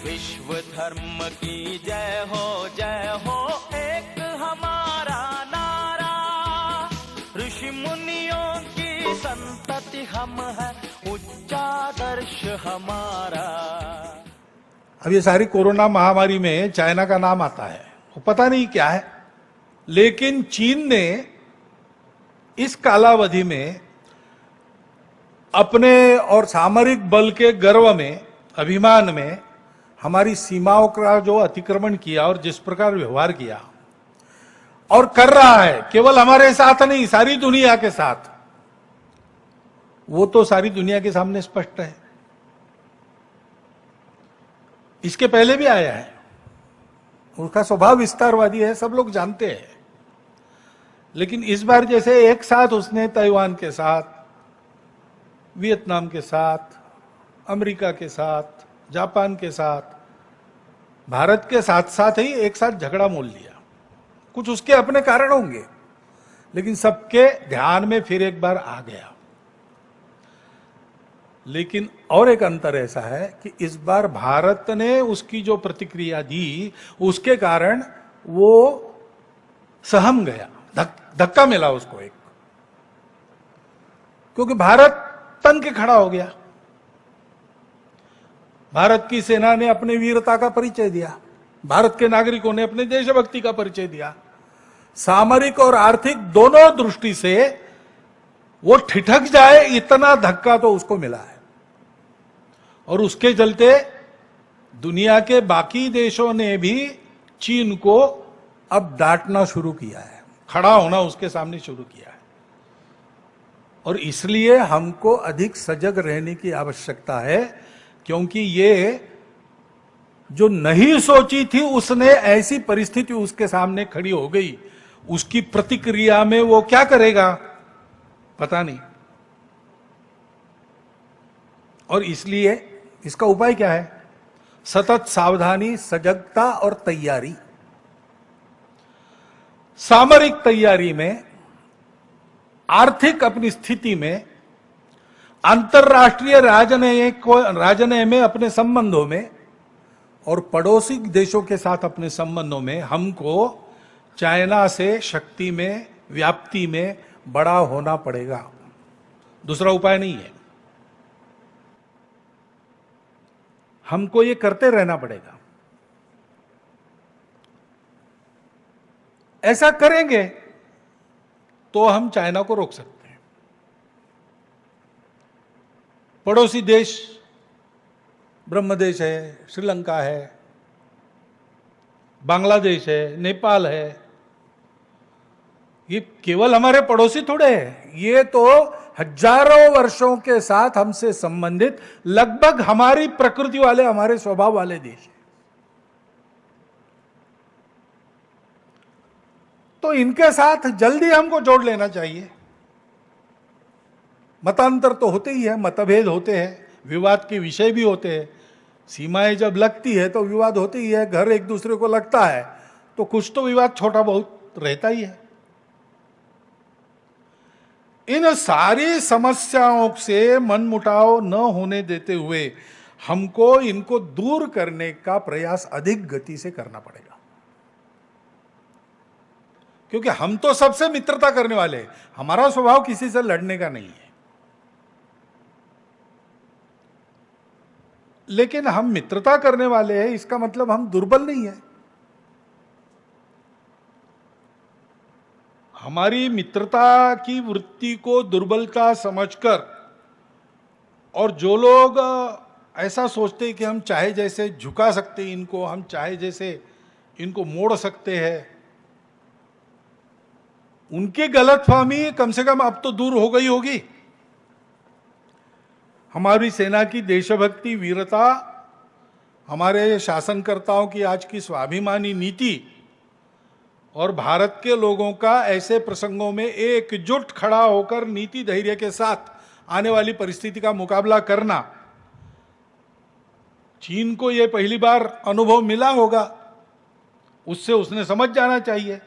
विश्व धर्म की जय हो एक हमारा नारा, ऋषि मुनियों की संतति हम है, उच्चादर्श हमारा। अब ये सारी कोरोना महामारी में चाइना का नाम आता है, वो पता नहीं क्या है, लेकिन चीन ने इस कालावधि में अपने और सामरिक बल के गर्व में, अभिमान में हमारी सीमाओं का जो अतिक्रमण किया और जिस प्रकार व्यवहार किया और कर रहा है, केवल हमारे साथ नहीं सारी दुनिया के साथ, वो तो सारी दुनिया के सामने स्पष्ट है। इसके पहले भी आया है, उसका स्वभाव विस्तारवादी है, सब लोग जानते हैं। लेकिन इस बार जैसे एक साथ उसने ताइवान के साथ, वियतनाम के साथ, अमेरिका के साथ, जापान के साथ, भारत के साथ साथ ही एक साथ झगड़ा मोल लिया। कुछ उसके अपने कारण होंगे, लेकिन सबके ध्यान में फिर एक बार आ गया। लेकिन और एक अंतर ऐसा है कि इस बार भारत ने उसकी जो प्रतिक्रिया दी, उसके कारण वो सहम गया, धक्का मिला उसको एक, क्योंकि भारत तन के खड़ा हो गया। भारत की सेना ने अपने वीरता का परिचय दिया, भारत के नागरिकों ने अपने देशभक्ति का परिचय दिया। सामरिक और आर्थिक दोनों दृष्टि से वो ठिठक जाए इतना धक्का तो उसको मिला है, और उसके चलते दुनिया के बाकी देशों ने भी चीन को अब डांटना शुरू किया है, खड़ा होना उसके सामने शुरू किया है। और इसलिए हमको अधिक सजग रहने की आवश्यकता है, क्योंकि ये जो नहीं सोची थी उसने ऐसी परिस्थिति उसके सामने खड़ी हो गई, उसकी प्रतिक्रिया में वो क्या करेगा पता नहीं। और इसलिए इसका उपाय क्या है? सतत सावधानी, सजगता और तैयारी। सामरिक तैयारी में, आर्थिक अपनी स्थिति में, अंतर्राष्ट्रीय राजनय में, अपने संबंधों में और पड़ोसी देशों के साथ अपने संबंधों में हमको चाइना से शक्ति में, व्याप्ति में बड़ा होना पड़ेगा। दूसरा उपाय नहीं है, हमको ये करते रहना पड़ेगा। ऐसा करेंगे तो हम चाइना को रोक सकते हैं। पड़ोसी देश ब्रह्मदेश है, श्रीलंका है, बांग्लादेश है, नेपाल है, ये केवल हमारे पड़ोसी थोड़े हैं, ये तो हजारों वर्षों के साथ हमसे संबंधित, लगभग हमारी प्रकृति वाले, हमारे स्वभाव वाले देश हैं। तो इनके साथ जल्दी हमको जोड़ लेना चाहिए। मतांतर तो होते ही है, मतभेद होते हैं, विवाद के विषय भी होते हैं। सीमाएं जब लगती है तो विवाद होते ही है, घर एक दूसरे को लगता है तो कुछ तो विवाद छोटा बहुत रहता ही है। इन सारी समस्याओं से मनमुटाव न होने देते हुए हमको इनको दूर करने का प्रयास अधिक गति से करना पड़ेगा, क्योंकि हम तो सबसे मित्रता करने वाले हैं, हमारा स्वभाव किसी से लड़ने का नहीं है। लेकिन हम मित्रता करने वाले हैं, इसका मतलब हम दुर्बल नहीं है। हमारी मित्रता की वृत्ति को दुर्बलता समझकर, और जो लोग ऐसा सोचते हैं कि हम चाहे जैसे झुका सकते हैं इनको, हम चाहे जैसे इनको मोड़ सकते हैं, उनकी गलतफहमी कम से कम अब तो दूर हो गई होगी। हमारी सेना की देशभक्ति, वीरता, हमारे शासनकर्ताओं की आज की स्वाभिमानी नीति और भारत के लोगों का ऐसे प्रसंगों में एकजुट खड़ा होकर नीति धैर्य के साथ आने वाली परिस्थिति का मुकाबला करना, चीन को यह पहली बार अनुभव मिला होगा, उससे उसने समझ जाना चाहिए।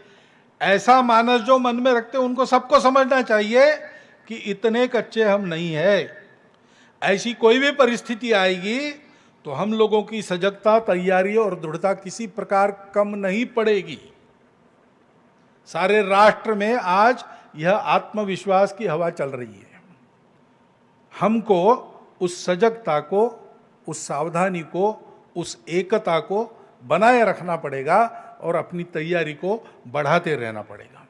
ऐसा मानस जो मन में रखते उनको सबको समझना चाहिए कि इतने कच्चे हम नहीं है। ऐसी कोई भी परिस्थिति आएगी तो हम लोगों की सजगता, तैयारी और दृढ़ता किसी प्रकार कम नहीं पड़ेगी। सारे राष्ट्र में आज यह आत्मविश्वास की हवा चल रही है। हमको उस सजगता को, उस सावधानी को, उस एकता को बनाए रखना पड़ेगा और अपनी तैयारी को बढ़ाते रहना पड़ेगा।